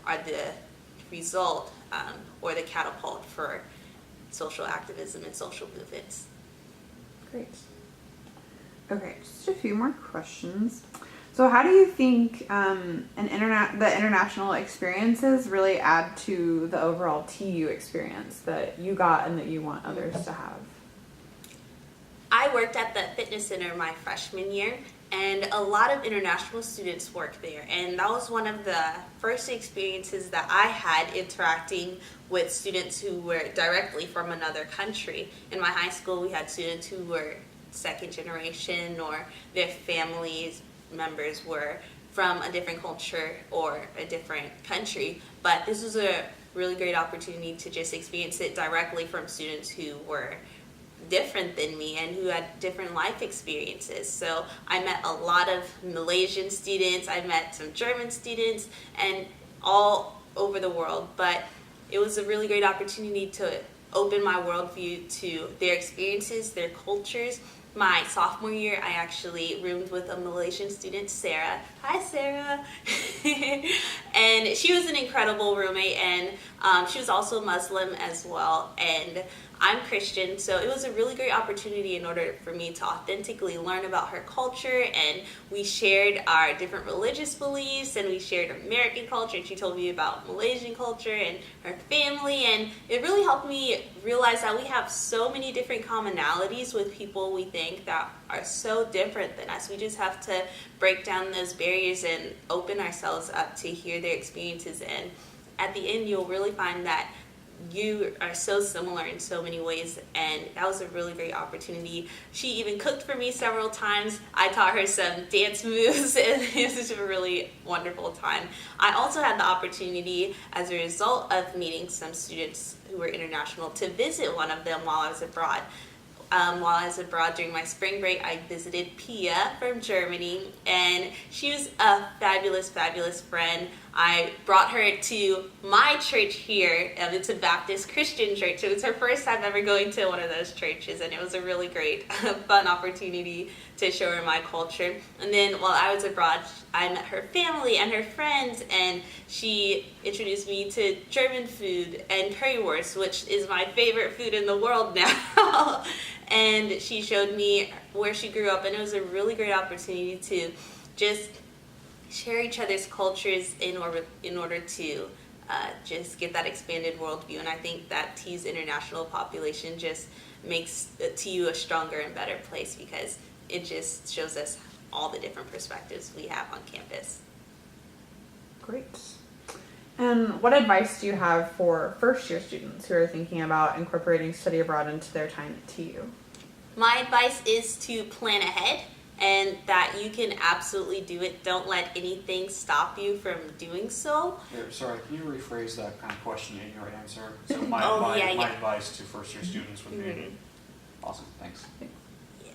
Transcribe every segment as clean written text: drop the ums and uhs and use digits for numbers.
are the result or the catapult for social activism and social movements. Great. Okay, just a few more questions. So how do you think the international experiences really add to the overall TU experience that you got and that you want others to have? I worked at the fitness center my freshman year, and a lot of international students work there, and that was one of the first experiences that I had interacting with students who were directly from another country. In my high school, we had students who were second generation, or their families members were from a different culture or a different country, but this was a really great opportunity to just experience it directly from students who were different than me and who had different life experiences. So I met a lot of Malaysian students, I met some German students, and all over the world, but it was a really great opportunity to open my worldview to their experiences, their cultures. My sophomore year, I actually roomed with a Malaysian student, Sarah. Hi, Sarah. And she was an incredible roommate, and she was also Muslim as well. And I'm Christian, so it was a really great opportunity in order for me to authentically learn about her culture, and we shared our different religious beliefs, and we shared American culture, and she told me about Malaysian culture and her family, and it really helped me realize that we have so many different commonalities with people we think that are so different than us. We just have to break down those barriers and open ourselves up to hear their experiences, and at the end you'll really find that you are so similar in so many ways, and that was a really great opportunity. She even cooked for me several times. I taught her some dance moves, and it was a really wonderful time. I also had the opportunity, as a result of meeting some students who were international, to visit one of them while I was abroad. While I was abroad during my spring break, I visited Pia from Germany, and she was a fabulous, fabulous friend. I brought her to my church here, and it's a Baptist Christian church. It was her first time ever going to one of those churches, and it was a really great, fun opportunity to show her my culture. And then while I was abroad, I met her family and her friends, and she introduced me to German food and currywurst, which is my favorite food in the world now. And she showed me where she grew up, and it was a really great opportunity to just share each other's cultures in order to just get that expanded worldview. And I think that TU's international population just makes TU a stronger and better place, because it just shows us all the different perspectives we have on campus. Great. And what advice do you have for first-year students who are thinking about incorporating study abroad into their time at TU? My advice is to plan ahead, and that you can absolutely do it. Don't let anything stop you from doing so. Sorry, can you rephrase that kind of question in your answer? So my advice to first-year students would be... Awesome, thanks. Yeah.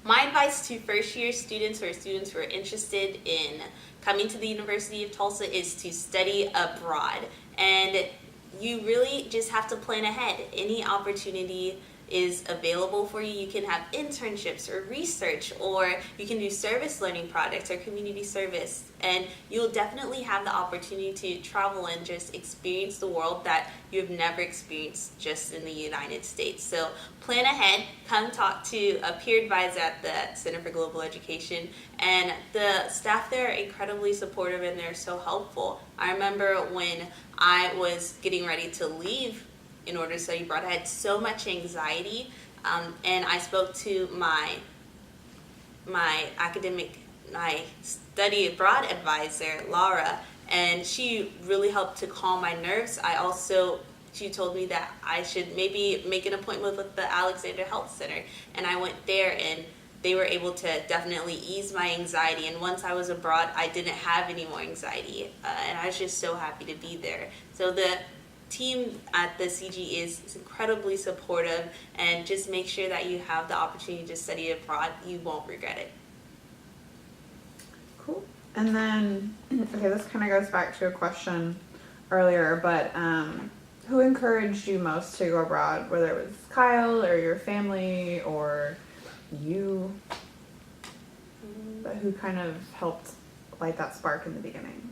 My advice to first-year students or students who are interested in coming to the University of Tulsa is to study abroad. And you really just have to plan ahead. Any opportunity is available for you. You can have internships or research, or you can do service learning projects or community service, and you'll definitely have the opportunity to travel and just experience the world that you've never experienced just in the United States. So plan ahead, come talk to a peer advisor at the Center for Global Education, and the staff there are incredibly supportive and they're so helpful. I remember when I was getting ready to leave in order to study abroad, I had so much anxiety, and I spoke to my study abroad advisor, Laura, and she really helped to calm my nerves. She told me that I should maybe make an appointment with the Alexander Health Center, and I went there, and they were able to definitely ease my anxiety. And once I was abroad, I didn't have any more anxiety, and I was just so happy to be there. So the team at the CG is incredibly supportive, and just make sure that you have the opportunity to study abroad. You won't regret it. Cool. And then, okay, this kind of goes back to a question earlier, but who encouraged you most to go abroad, whether it was Kyle or your family or you? but who kind of helped light that spark in the beginning?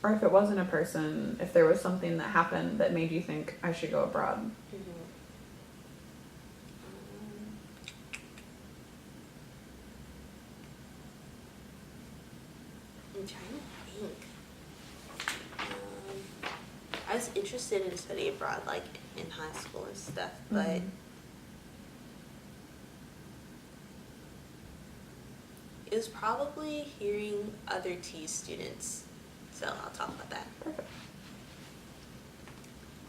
Or if it wasn't a person, if there was something that happened that made you think, I should go abroad. I'm trying to think. I was interested in studying abroad, like in high school and stuff, but it was probably hearing other TU students. So I'll talk about that. Perfect.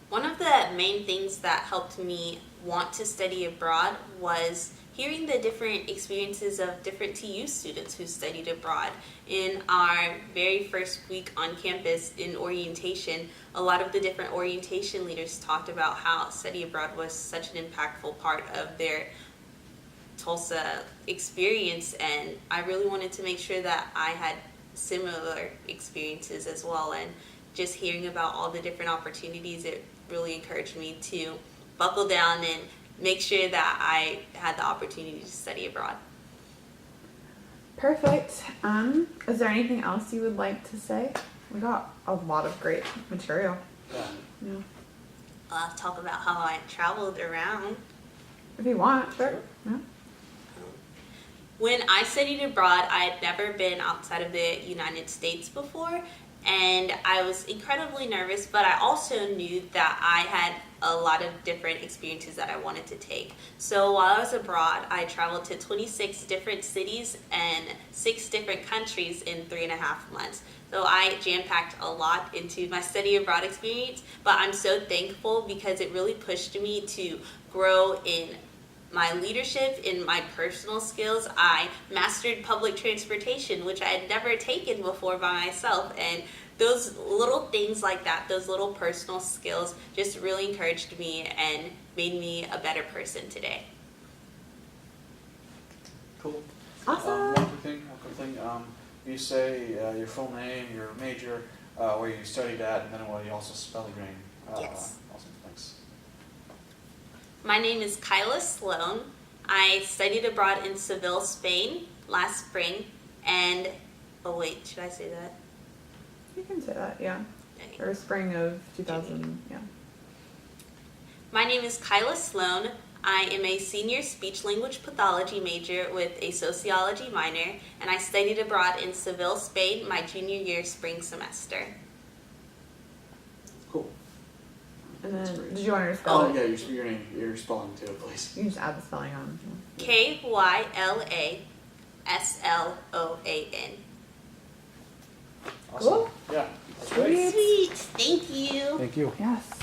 One of the main things that helped me want to study abroad was hearing the different experiences of different TU students who studied abroad. In our very first week on campus in orientation, a lot of the different orientation leaders talked about how study abroad was such an impactful part of their Tulsa experience, and I really wanted to make sure that I had similar experiences as well. And just hearing about all the different opportunities, it really encouraged me to buckle down and make sure that I had the opportunity to study abroad. Perfect. Is there anything else you would like to say? We got a lot of great material. Yeah. Yeah. I'll talk about how I traveled around. If you want, sure. Yeah. When I studied abroad, I had never been outside of the United States before, and I was incredibly nervous, but I also knew that I had a lot of different experiences that I wanted to take. So while I was abroad, I traveled to 26 different cities and 6 different countries in 3.5 months. So I jam-packed a lot into my study abroad experience, but I'm so thankful because it really pushed me to grow in my leadership, in my personal skills. I mastered public transportation, which I had never taken before by myself. And those little things like that, those little personal skills just really encouraged me and made me a better person today. Cool. Awesome. One quick thing. You say your full name, your major, where you studied at, and then will you also spell your name? Yes. Awesome, thanks. My name is Kyla Sloan. I studied abroad in Seville, Spain last spring, and oh wait, should I say that? You can say that, yeah. Okay. Or spring of 2000, yeah. My name is Kyla Sloan. I am a senior speech-language pathology major with a sociology minor, and I studied abroad in Seville, Spain my junior year spring semester. Cool. And That's then, great. did you want to spell Oh, it? yeah, your name, your spelling too, please. You can just add the spelling on. Kylasloan. Awesome. Cool. Yeah. That's great. Sweet. Sweet, thank you. Thank you. Yes.